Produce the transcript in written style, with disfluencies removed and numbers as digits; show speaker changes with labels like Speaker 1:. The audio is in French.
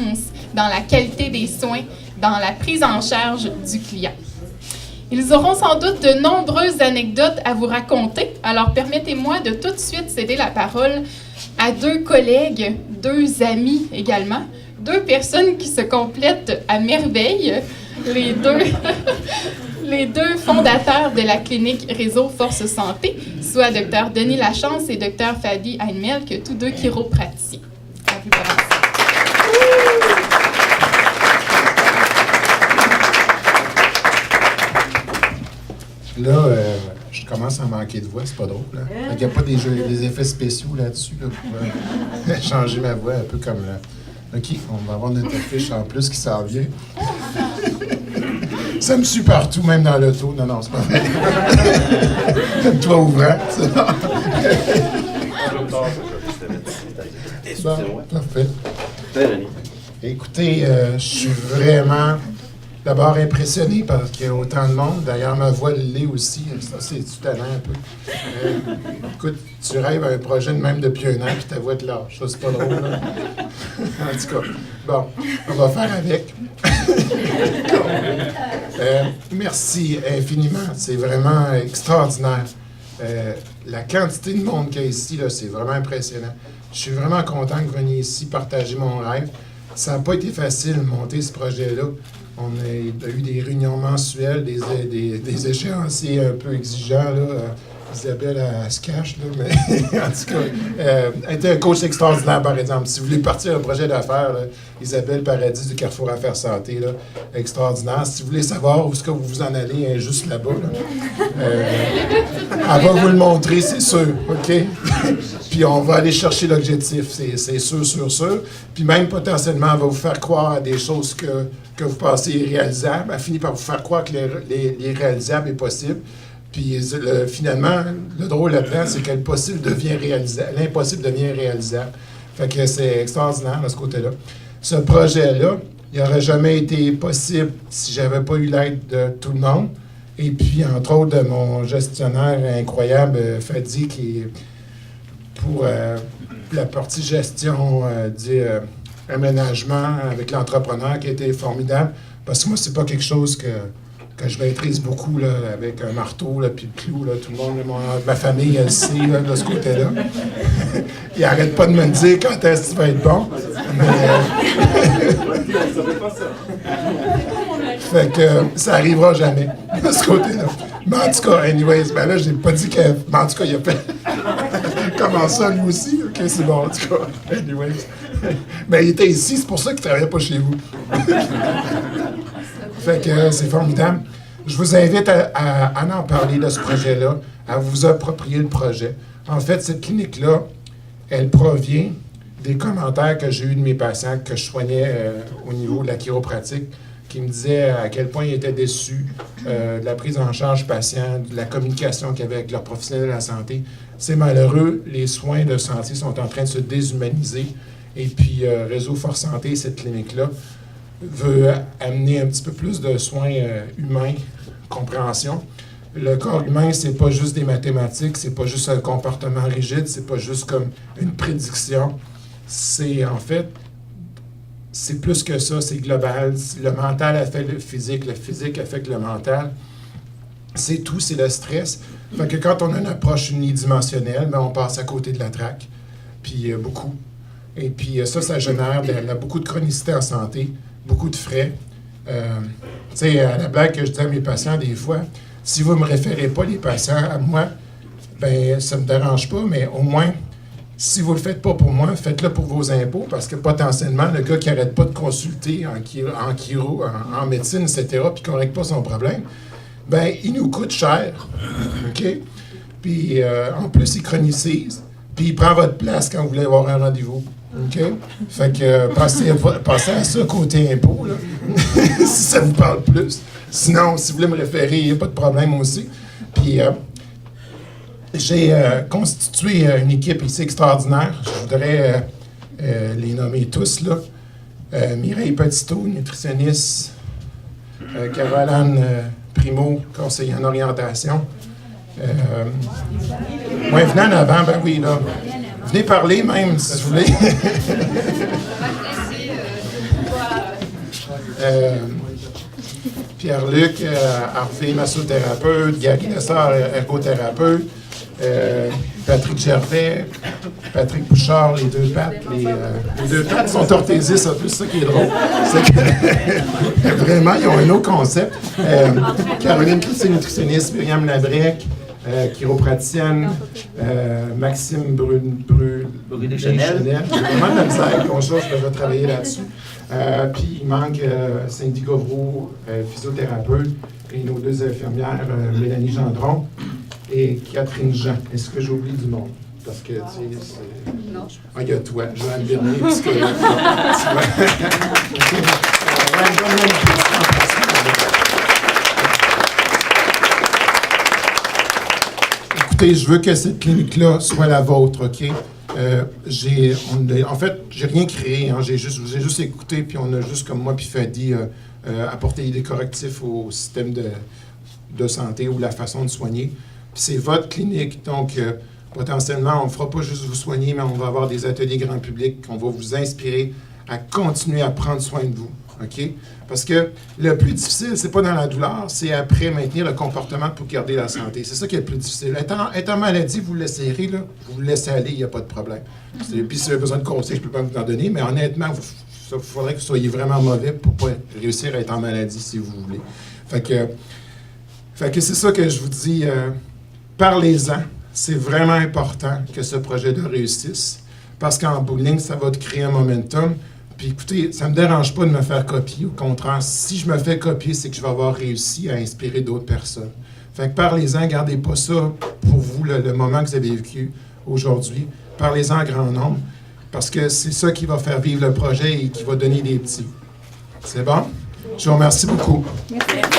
Speaker 1: d'excellence dans la qualité des soins, dans la prise en charge du client. Ils auront sans doute de nombreuses anecdotes à vous raconter, alors permettez-moi de tout de suite céder la parole à 2 collègues, 2 amis également, 2 personnes qui se complètent à merveille, les deux fondateurs de la clinique Réseau Force Santé, soit Dr Denis Lachance et Dr Fadi Heinmelk, tous 2 chiropraticiens. À vous commencer.
Speaker 2: Là, je commence à manquer de voix, c'est pas drôle. Il n'y a pas des effets spéciaux là-dessus là, pour changer ma voix un peu comme là. OK, on va avoir notre affiche en plus qui s'en vient. Ça me suit partout, même dans l'auto. Non, c'est pas vrai. Toi ouvrant, c'est bon. Bon, parfait. Écoutez, je suis vraiment d'abord impressionné parce qu'il y a autant de monde. D'ailleurs, ma voix l'est aussi. Ça, c'est du talent un peu. Écoute, tu rêves à un projet de même depuis 1 an, puis ta voix te lâche. Ça, c'est pas drôle, là. En tout cas, bon, on va faire avec. Merci infiniment. C'est vraiment extraordinaire. La quantité de monde qu'il y a ici, là, c'est vraiment impressionnant. Je suis vraiment content que vous veniez ici partager mon rêve. Ça n'a pas été facile de monter ce projet-là. On a eu des réunions mensuelles, des échéanciers un peu exigeants, là. Isabelle, elle se cache, là, mais en tout cas, elle était un coach extraordinaire, par exemple. Si vous voulez partir un projet d'affaires, là, Isabelle Paradis du Carrefour Affaires Santé, là, extraordinaire. Si vous voulez savoir où est-ce que vous vous en allez, elle est juste là-bas. Là. Elle va vous le montrer, c'est sûr, OK? Puis on va aller chercher l'objectif, c'est sûr. Puis même potentiellement, elle va vous faire croire à des choses que vous pensez irréalisables. Elle finit par vous faire croire que l'irréalisable est possible. Puis finalement, le drôle là-dedans, c'est que l'impossible devient réalisable. Fait que c'est extraordinaire de ce côté-là. Ce projet-là, il n'aurait jamais été possible si j'avais pas eu l'aide de tout le monde. Et puis, entre autres, de mon gestionnaire incroyable, Fadi, qui est pour la partie gestion du aménagement avec l'entrepreneur, qui a été formidable. Parce que moi, c'est pas quelque chose que je maîtrise beaucoup, là, avec un marteau, là, puis le clou, là, tout le monde, ma famille, elle sait, là, de ce côté-là. Il arrête pas de me dire quand est-ce que tu vas être bon. Fait que ça arrivera jamais, de ce côté-là. Mais en tout cas, anyways, ben là, j'ai pas dit que... Mais en tout cas, il a fait... Comment ça, lui aussi? OK, c'est bon, en tout cas. Anyways. Mais il était ici, c'est pour ça qu'il travaillait pas chez vous. Fait que c'est formidable. Je vous invite à en parler de ce projet-là, à vous approprier le projet. En fait, cette clinique-là, elle provient des commentaires que j'ai eus de mes patients que je soignais au niveau de la chiropratique, qui me disaient à quel point ils étaient déçus de la prise en charge patient, de la communication qu'il y avait avec leurs professionnels de la santé. C'est malheureux, les soins de santé sont en train de se déshumaniser. Et puis, Réseau Force Santé, cette clinique-là, veut amener un petit peu plus de soins humains, compréhension. Le corps humain, c'est pas juste des mathématiques, c'est pas juste un comportement rigide, c'est pas juste comme une prédiction. C'est en fait, c'est plus que ça, c'est global. Le mental affecte le physique affecte le mental. C'est tout, c'est le stress. Fait que quand on a une approche unidimensionnelle, ben on passe à côté de la traque, puis beaucoup. Et puis ça génère beaucoup de chronicité en santé, beaucoup de frais. Tu sais, à la blague que je dis à mes patients des fois, si vous ne me référez pas les patients à moi, ben ça ne me dérange pas, mais au moins, si vous ne le faites pas pour moi, faites-le pour vos impôts, parce que potentiellement, le gars qui n'arrête pas de consulter en médecine, etc., puis qui ne règle pas son problème, ben il nous coûte cher, OK? Puis en plus, il chronicise, puis il prend votre place quand vous voulez avoir un rendez-vous. OK? Fait que passez à ça côté impôt, là, si ça vous parle plus. Sinon, si vous voulez me référer, il n'y a pas de problème aussi. Puis, j'ai constitué une équipe ici extraordinaire. Je voudrais les nommer tous, là. Mireille Petito, nutritionniste. Caroline Primo, conseiller en orientation. Ouais, venez en avant, ben oui, là. Venez parler même, si vous voulez. Pierre-Luc Harvey, massothérapeute, Gary Lessard, ergothérapeute, Patrick Gervais, Patrick Bouchard, les deux pattes. Les deux pattes sont orthésistes, en plus, c'est ça qui est drôle. C'est que, vraiment, ils ont un autre concept. Caroline Christine, nutritionniste, Myriam Labrec, chiropraticienne, Maxime Brunet-Chanel. J'ai vraiment de la misère avec ton chose, je devrais travailler là-dessus. Puis il manque Cindy Govreau, physiothérapeute, et nos deux infirmières, Mélanie Gendron et Catherine Jean. Est-ce que j'oublie du monde? Parce que, tu sais, c'est... Non. Ah, il y a toi, Joanne Bernier, parce que... Écoutez, je veux que cette clinique-là soit la vôtre, OK? En fait, j'ai rien créé, hein, j'ai juste écouté, puis on a juste, comme moi puis Fadi, apporté des correctifs au système de santé ou la façon de soigner. Puis c'est votre clinique, donc potentiellement, on ne fera pas juste vous soigner, mais on va avoir des ateliers grand public, on va vous inspirer à continuer à prendre soin de vous, OK? Parce que le plus difficile, c'est pas dans la douleur, c'est après maintenir le comportement pour garder la santé. C'est ça qui est le plus difficile. Être en maladie, vous le laissez aller, là, vous le laissez aller, il n'y a pas de problème. Puis si vous avez besoin de conseils, je ne peux pas vous en donner, mais honnêtement, il faudrait que vous soyez vraiment mauvais pour ne pas réussir à être en maladie, si vous voulez. Fait que c'est ça que je vous dis, parlez-en. C'est vraiment important que ce projet-là réussisse, parce qu'en bout de ligne, ça va te créer un momentum. Puis écoutez, ça ne me dérange pas de me faire copier. Au contraire, si je me fais copier, c'est que je vais avoir réussi à inspirer d'autres personnes. Fait que parlez-en, gardez pas ça pour vous, le moment que vous avez vécu aujourd'hui. Parlez-en en grand nombre, parce que c'est ça qui va faire vivre le projet et qui va donner des petits. C'est bon? Je vous remercie beaucoup.
Speaker 3: Merci.